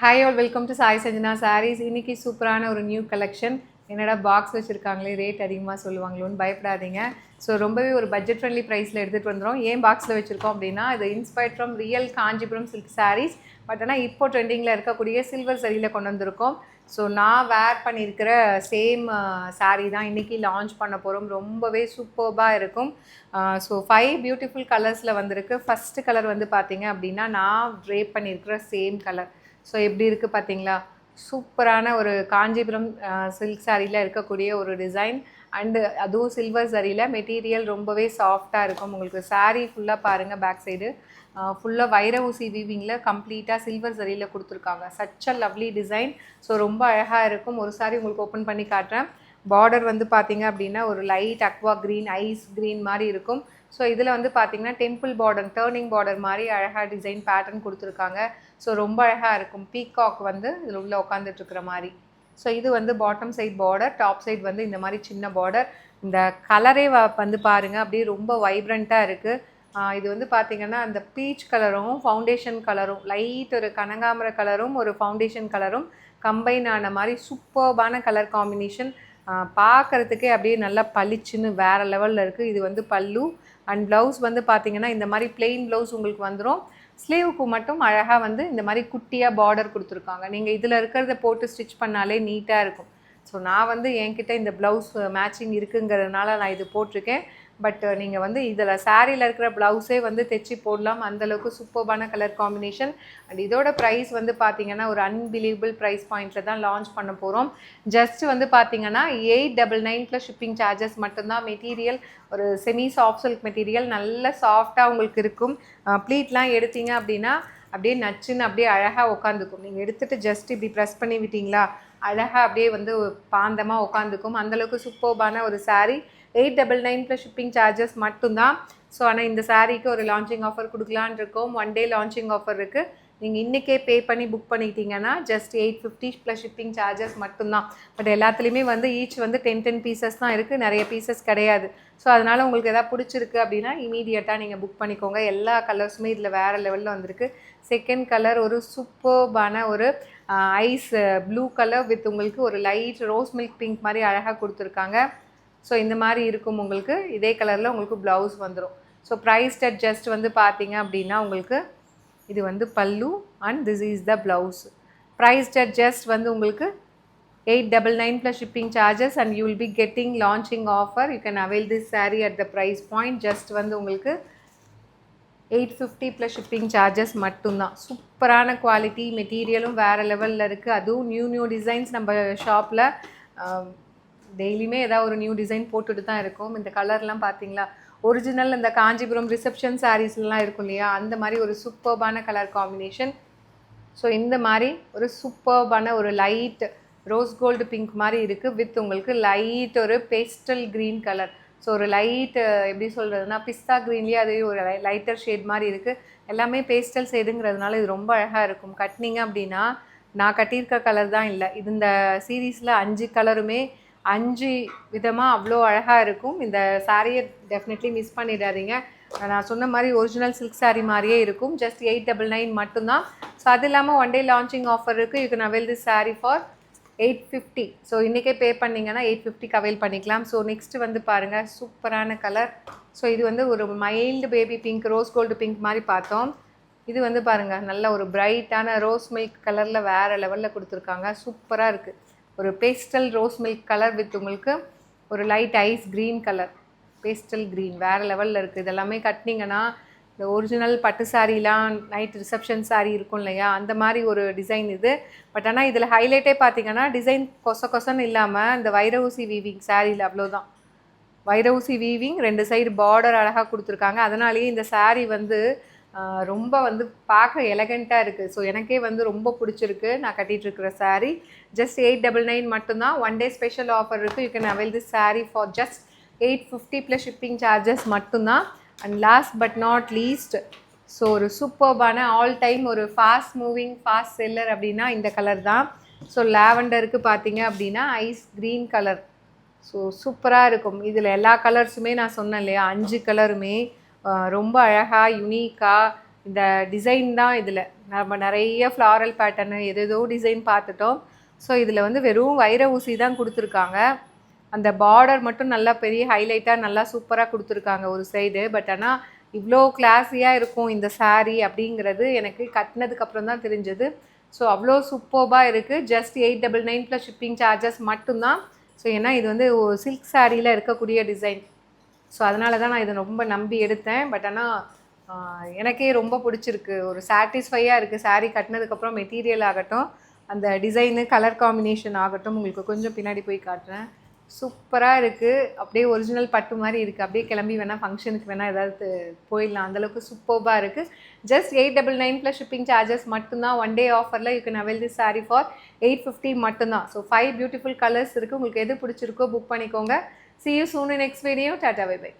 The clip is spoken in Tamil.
Hi all welcome to Sai Sanjana saris. இன்றைக்கி சூப்பரான ஒரு நியூ கலெக்ஷன். என்னடா பாக்ஸ் வச்சுருக்காங்களே, ரேட் அதிகமாக சொல்லுவாங்களோன்னு பயப்படாதீங்க. ஸோ ரொம்பவே ஒரு பட்ஜெட் ஃப்ரெண்ட்லி ப்ரைஸில் எடுத்துகிட்டு வந்துடும். ஏன் பாக்ஸில் வச்சுருக்கோம் அப்படின்னா, இது inspired from real Kanchipuram silk saris. But ஆனால் இப்போ ட்ரெண்டிங்கில் இருக்கக்கூடிய சில்வர் சரியில் கொண்டு வந்திருக்கோம். ஸோ நான் வேர் பண்ணியிருக்கிற சேம் சாரீ தான் இன்றைக்கி லான்ச் பண்ண போகிறோம். ரொம்பவே சூப்பர்பாக இருக்கும். ஸோ 5 பியூட்டிஃபுல் கலர்ஸில் வந்திருக்கு. ஃபஸ்ட்டு கலர் வந்து பார்த்திங்க அப்படின்னா, நான் ட்ரேப் பண்ணியிருக்கிற சேம் கலர். ஸோ எப்படி இருக்குது பார்த்தீங்களா? சூப்பரான ஒரு காஞ்சிபுரம் சில்க் சாரியில் இருக்கக்கூடிய ஒரு டிசைன். அண்டு அதுவும் சில்வர் சரியில் மெட்டீரியல் ரொம்பவே சாஃப்டாக இருக்கும். உங்களுக்கு சாரீ ஃபுல்லாக பாருங்கள், பேக் சைடு ஃபுல்லாக வைர ஊசி வீவிங்கில் கம்ப்ளீட்டாக சில்வர் சரியில் கொடுத்துருக்காங்க. Such a lovely design. So ரொம்ப அழகாக இருக்கும். ஒரு சாரி உங்களுக்கு ஓப்பன் பண்ணி காட்டுறேன். பார்டர் வந்து பார்த்திங்க அப்படின்னா ஒரு light aqua green, ice green மாதிரி இருக்கும். ஸோ இதில் வந்து பார்த்திங்கன்னா டெம்பிள் பார்டர், டேர்னிங் பார்டர் மாதிரி அழகாக டிசைன் பேட்டர்ன் கொடுத்துருக்காங்க. ஸோ ரொம்ப அழகாக இருக்கும். பீகாக் வந்து இதில் உள்ளே உட்காந்துட்ருக்கிற மாதிரி. ஸோ இது வந்து bottom side border, top side வந்து இந்த மாதிரி சின்ன பார்டர். இந்த கலரே வந்து பாருங்கள், அப்படியே ரொம்ப வைப்ரண்ட்டாக இருக்குது. இது வந்து பார்த்திங்கன்னா அந்த பீச் கலரும் ஃபவுண்டேஷன் கலரும், லைட் ஒரு கனகாம்பர கலரும் ஒரு ஃபவுண்டேஷன் கலரும் கம்பைன் ஆன மாதிரி சூப்பர்பான கலர் காம்பினேஷன். பார்க்குறதுக்கே அப்படியே நல்லா பளிச்சுன்னு வேறு லெவலில் இருக்குது. இது வந்து பல்லு. அண்ட் ப்ளவுஸ் வந்து பார்த்திங்கன்னா இந்த மாதிரி பிளெயின் ப்ளவுஸ் உங்களுக்கு வந்துடும். ஸ்லீவுக்கு மட்டும் அழகாக வந்து இந்த மாதிரி குட்டியாக பார்டர் கொடுத்துருக்காங்க. நீங்கள் இதில் இருக்கிறத போட்டு ஸ்டிச் பண்ணாலே நீட்டாக இருக்கும். ஸோ நான் வந்து என்கிட்ட இந்த ப்ளவுஸ் மேட்சிங் இருக்குங்கிறதுனால நான் இது போட்டிருக்கேன். பட் நீங்கள் வந்து இதில் சாரியில் இருக்கிற ப்ளவுஸே வந்து தைச்சி போடலாம். அந்தளவுக்கு சூப்பர்பான கலர் காம்பினேஷன். அண்ட் இதோட ப்ரைஸ் வந்து பார்த்திங்கன்னா ஒரு அன்பிலீவபிள் ப்ரைஸ் பாயிண்ட்டில் தான் லான்ச் பண்ண போகிறோம். ஜஸ்ட் வந்து பார்த்திங்கன்னா 899 + ஷிப்பிங் சார்ஜஸ் மட்டும்தான். மெட்டீரியல் ஒரு செமி சாஃப்ட் சில்க் மெட்டீரியல், நல்ல சாஃப்டாக உங்களுக்கு இருக்கும். ப்ளீட்லாம் எடுத்தீங்க அப்படின்னா அப்படியே நச்சுன்னு அப்படியே அழகாக உட்காந்துக்கும். நீங்கள் எடுத்துகிட்டு ஜஸ்ட் இப்படி ப்ரெஸ் பண்ணி விட்டிங்களா, அழகாக அப்படியே வந்து பாந்தமாக உட்காந்துக்கும். அந்தளவுக்கு சூப்பர்பான ஒரு சாரீ. 899 + ஷிப்பிங் சார்ஜஸ் மட்டும்தான். ஸோ ஆனால் இந்த சாரீக்கு ஒரு லான்ச்சிங் ஆஃபர் கொடுக்கலான் இருக்கோம். 1 டே லான்ச்சிங் ஆஃபர் இருக்குது. நீங்கள் இன்றைக்கே பே பண்ணி புக் பண்ணிட்டீங்கன்னா ஜஸ்ட் 850 + ஷிப்பிங் சார்ஜஸ் மட்டும்தான். பட் எல்லாத்துலேயுமே வந்து ஈச் வந்து 10 பீசஸ் தான் இருக்குது, நிறைய பீசஸ் கிடையாது. ஸோ அதனால் உங்களுக்கு எதாவது பிடிச்சிருக்கு அப்படின்னா இமீடியட்டாக நீங்கள் புக் பண்ணிக்கோங்க. எல்லா கலர்ஸுமே இதில் வேறு லெவலில் வந்திருக்கு. செகண்ட் கலர் ஒரு சூப்பர்பான ஒரு ஐஸ் ப்ளூ கலர் வித் உங்களுக்கு ஒரு லைட் ரோஸ் மில்க் பிங்க் மாதிரி அழகாக கொடுத்துருக்காங்க. ஸோ இந்த மாதிரி இருக்கும். உங்களுக்கு இதே கலரில் உங்களுக்கு ப்ளவுஸ் வந்துடும். ஸோ ப்ரைஸ் டட் ஜஸ்ட் வந்து பார்த்தீங்க அப்படின்னா உங்களுக்கு இது வந்து பல்லு and this is the blouse. Price that just வந்து உங்களுக்கு 899 + shipping charges and you will be getting launching offer. You can avail this sari at the price point. Just வந்து உங்களுக்கு 850 + ஷிப்பிங் சார்ஜஸ் மட்டும்தான். சூப்பரான குவாலிட்டி, மெட்டீரியலும் வேறு லெவலில் இருக்குது. அதுவும் நியூ டிசைன்ஸ் நம்ம ஷாப்பில் டெய்லியுமே ஏதாவது ஒரு நியூ டிசைன் போட்டுட்டு தான் இருக்கும். இந்த கலர்லாம் பார்த்தீங்களா, ஒரிஜினல் இந்த காஞ்சிபுரம் ரிசப்ஷன் சாரீஸ்லாம் இருக்கும் இல்லையா, அந்த மாதிரி ஒரு சூப்பர்பான கலர் காம்பினேஷன். ஸோ இந்த மாதிரி ஒரு சூப்பர்பான ஒரு லைட் ரோஸ் கோல்டு பிங்க் மாதிரி இருக்குது வித் உங்களுக்கு லைட் ஒரு பேஸ்டல் க்ரீன் கலர். ஸோ ஒரு லைட் எப்படி சொல்கிறதுனா பிஸ்தா க்ரீன்லேயே அதே ஒரு லைட்டர் ஷேட் மாதிரி இருக்குது. எல்லாமே பேஸ்டல் ஷேடுங்கிறதுனால இது ரொம்ப அழகாக இருக்கும். கட்டினீங்க அப்படின்னா நான் கட்டியிருக்க கலர் தான் இல்லை, இது இந்த சீரீஸில் 5 கலருமே 5 விதமாக அவ்வளோ அழகாக இருக்கும். இந்த சாரியை டெஃபினெட்லி மிஸ் பண்ணிடாதீங்க. நான் சொன்ன மாதிரி ஒரிஜினல் சில்க் சாரீ மாதிரியே இருக்கும். ஜஸ்ட் 899 மட்டும்தான். ஸோ அது இல்லாமல் 1 டே லான்ச்சிங் ஆஃபர் இருக்குது. You can avail this sari for 850. So இன்றைக்கே பே பண்ணிங்கன்னா 850க்கு அவைல் பண்ணிக்கலாம். ஸோ நெக்ஸ்ட்டு வந்து பாருங்கள், சூப்பரான கலர். ஸோ இது வந்து ஒரு mild baby pink, rose gold pink மாதிரி பார்த்தோம். இது வந்து பாருங்கள், நல்ல ஒரு பிரைட்டான ரோஸ் மில்க் கலரில் வேறு லெவலில் கொடுத்துருக்காங்க. சூப்பராக இருக்குது. ஒரு pastel rose milk colour with உங்களுக்கு ஒரு light ice green colour, pastel green வேறு லெவலில் இருக்குது. இதெல்லாமே கட்டினீங்கன்னா இந்த ஒரிஜினல் பட்டு சாரீலாம் நைட் ரிசப்ஷன் சாரீ இருக்கும் இல்லையா, அந்த மாதிரி ஒரு டிசைன் இது. பட் ஆனால் இதில் ஹைலைட்டே பார்த்திங்கன்னா டிசைன் கொசன்னு இல்லாமல் இந்த வைர ஊசி வீவிங் சாரியில் அவ்வளோதான். வைர ஊசி வீவிங், 2 சைடு பார்டர் அழகாக கொடுத்துருக்காங்க. அதனாலேயே இந்த சாரீ வந்து ரொம்ப வந்து பார்க்க எலகண்ட்டாக இருக்குது. ஸோ எனக்கே வந்து ரொம்ப பிடிச்சிருக்கு நான் கட்டிகிட்ருக்கிற சாரீ. ஜஸ்ட் 899 மட்டும்தான். 1 டே ஸ்பெஷல் ஆஃபர் இருக்குது. You can avail this sari for just 850 + shipping charges மட்டும்தான். And last but not least, so ஒரு சூப்பர்பான ஆல் டைம் ஒரு ஃபாஸ்ட் மூவிங் ஃபாஸ்ட் செல்லர் அப்படின்னா இந்த கலர் தான். ஸோ லாவெண்டருக்கு பார்த்தீங்க அப்படின்னா ஐஸ் க்ரீன் கலர். ஸோ சூப்பராக இருக்கும். இதில் எல்லா கலர்ஸுமே நான் சொன்னேன் இல்லையா, 5 கலருமே ரொம்ப அழகாக யுனீக்காக இந்த டிசைன் தான் இதில் நம்ம நிறைய ஃப்ளாரல் பேட்டர்னு எதேதோ டிசைன் பார்த்துட்டோம். ஸோ இதில் வந்து வெறும் வைர ஊசி தான் கொடுத்துருக்காங்க. அந்த பார்டர் மட்டும் நல்லா பெரிய ஹைலைட்டாக நல்லா சூப்பராக கொடுத்துருக்காங்க ஒரு சைடு. பட் ஆனால் இவ்வளோ கிளாஸியாக இருக்கும் இந்த saree அப்படிங்கிறது எனக்கு கட்டினதுக்கப்புறம் தான் தெரிஞ்சது. ஸோ அவ்வளோ சூப்பர்பாக இருக்குது. ஜஸ்ட் 899 ப்ளஸ் ஷிப்பிங் சார்ஜஸ் மட்டும்தான். ஸோ ஏன்னா இது வந்து சில்க் சாரியில் இருக்கக்கூடிய டிசைன். ஸோ அதனால தான் நான் இதை ரொம்ப நம்பி எடுத்தேன். பட் ஆனால் எனக்கே ரொம்ப பிடிச்சிருக்கு. ஒரு சாட்டிஸ்ஃபையாக இருக்குது saree கட்டினதுக்கப்புறம். மெட்டீரியல் ஆகட்டும், அந்த டிசைனு, கலர் காம்பினேஷன் ஆகட்டும். உங்களுக்கு கொஞ்சம் பின்னாடி போய் காட்டுறேன். சூப்பராக இருக்குது. அப்படியே ஒரிஜினல் பட்டு மாதிரி இருக்குது. அப்படியே கிளம்பி வேணால் ஃபங்க்ஷனுக்கு வேணால் ஏதாவது போயிடலாம். அந்தளவுக்கு சூப்பர்பாக இருக்குது. ஜஸ்ட் 899 ப்ளஸ் ஷிப்பிங் சார்ஜஸ் மட்டும்தான். ஒன் டே ஆஃபரில் you can avail this saree for 850 மட்டும்தான். ஸோ 5 பியூட்டிஃபுல் கலர்ஸ் இருக்குது. உங்களுக்கு எது பிடிச்சிருக்கோ புக் பண்ணிக்கோங்க. See you soon in next video. Tata, bye bye.